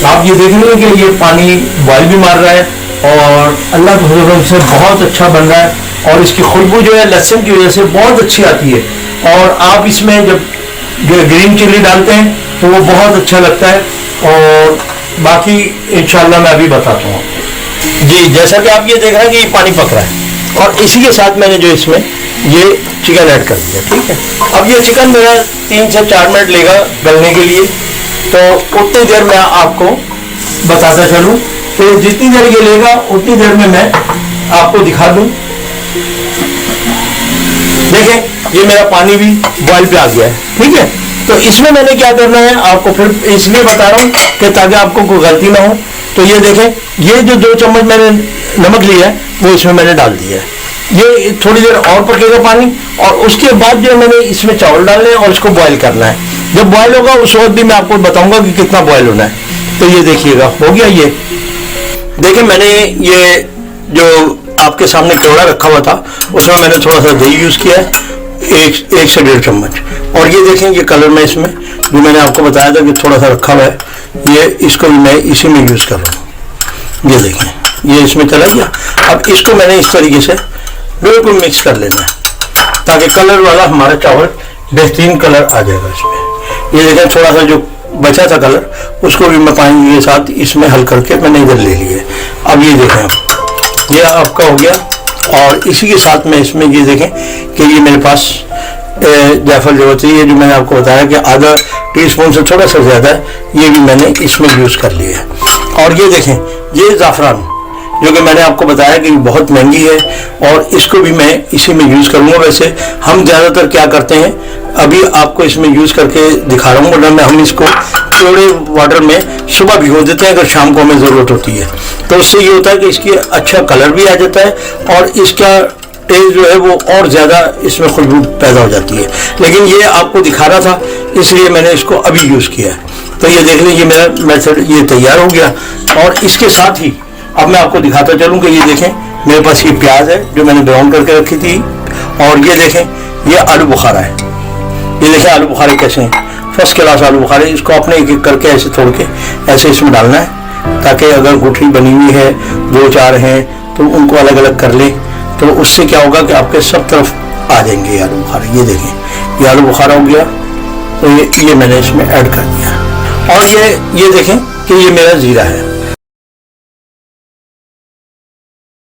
आप ये देखेंगे कि ये पानी बॉयल भी मार रहा है और अल्लाह के हुक्म से बहुत अच्छा बन रहा है और इसकी खुशबू जो है लहसुन की वजह से बहुत अच्छी आती है। और आप इसमें जब ग्रीन चिली डालते हैं तो वो बहुत अच्छा लगता है और बाकी इंशाल्लाह मैं अभी बताता हूँ जी। जैसा कि आप ये देख रहे हैं कि ये पानी पक रहा है और इसी के साथ मैंने जो इसमें ये चिकन ऐड कर दिया, ठीक है। अब ये चिकन मेरा 3 से 4 मिनट लेगा गलने के लिए, तो उतनी देर मैं आपको बताता चलूँ। तो जितनी देर ये लेगा उतनी देर में मैं आपको दिखा दूँ। देखें ये मेरा पानी भी बॉयल पे आ गया है, ठीक है। तो इसमें मैंने क्या करना है आपको फिर इसलिए बता रहा हूँ कि ताकि आपको कोई गलती ना हो। तो ये देखें ये जो 2 चम्मच मैंने नमक लिया है वो इसमें मैंने डाल दिया है। ये थोड़ी देर और पकेगा पानी और उसके बाद जो मैंने इसमें चावल डालने हैं और इसको बॉयल करना है। जब बॉयल होगा उस वक्त भी मैं आपको बताऊंगा कि कितना बॉयल होना है। तो ये देखिएगा हो गया। ये देखिए मैंने ये जो आपके सामने केवड़ा रखा हुआ था उसमें मैंने थोड़ा सा दही यूज किया है, 1 से 1.5 चम्मच। और ये देखें ये कलर में इसमें जो मैंने आपको बताया था कि थोड़ा सा रखा हुआ है, ये इसको भी मैं इसी में यूज कर रहा हूँ। ये देखें ये इसमें चला गया। अब इसको मैंने इस तरीके से बिल्कुल मिक्स कर लेना है ताकि कलर वाला हमारा चावल बेहतरीन कलर आ जाएगा इसमें। ये देखें थोड़ा सा जो बचा था कलर उसको भी मैं पानी के साथ इसमें हल करके मैंने इधर ले लिया। अब ये देखें ये आपका हो गया। और इसी के साथ में इसमें ये देखें कि ये मेरे पास जायफल जो होती है, जो मैंने आपको बताया कि आधा टीस्पून से थोड़ा सा ज़्यादा है, ये भी मैंने इसमें यूज़ कर लिया है। और ये देखें ये ज़ाफ़रान जो कि मैंने आपको बताया कि बहुत महंगी है और इसको भी मैं इसी में यूज़ करूँगा। वैसे हम ज़्यादातर क्या करते हैं, अभी आपको इसमें यूज़ करके दिखा रहा हूँ, वरना हम इसको थोड़े वाटर में सुबह भिगो देते हैं अगर शाम को हमें ज़रूरत होती है। तो उससे ये होता है कि इसकी अच्छा कलर भी आ जाता है और इसका टेस्ट जो है वो और ज़्यादा इसमें खुशबू पैदा हो जाती है। लेकिन ये आपको दिखा रहा था इसलिए मैंने इसको अभी यूज़ किया है। तो ये देख लीजिए मेरा मेथड ये तैयार हो गया। और इसके साथ ही अब मैं आपको दिखाता चलूँ कि ये देखें मेरे पास ये प्याज है जो मैंने ब्राउन करके रखी थी। और ये देखें ये आलू बुखारा है। ये देखें आलू बुखारे कैसे हैं, फर्स्ट क्लास आलू बुखारे। इसको अपने एक एक करके ऐसे तोड़ के ऐसे इसमें डालना है ताकि अगर गुठली बनी हुई है 2-4 हैं तो उनको अलग अलग कर लें। तो उससे क्या होगा कि आपके सब तरफ आ जाएंगे आलू बुखारे। ये देखें ये आलू बुखारा हो गया। तो ये मैंने इसमें ऐड कर दिया। और ये देखें कि ये मेरा ज़ीरा है।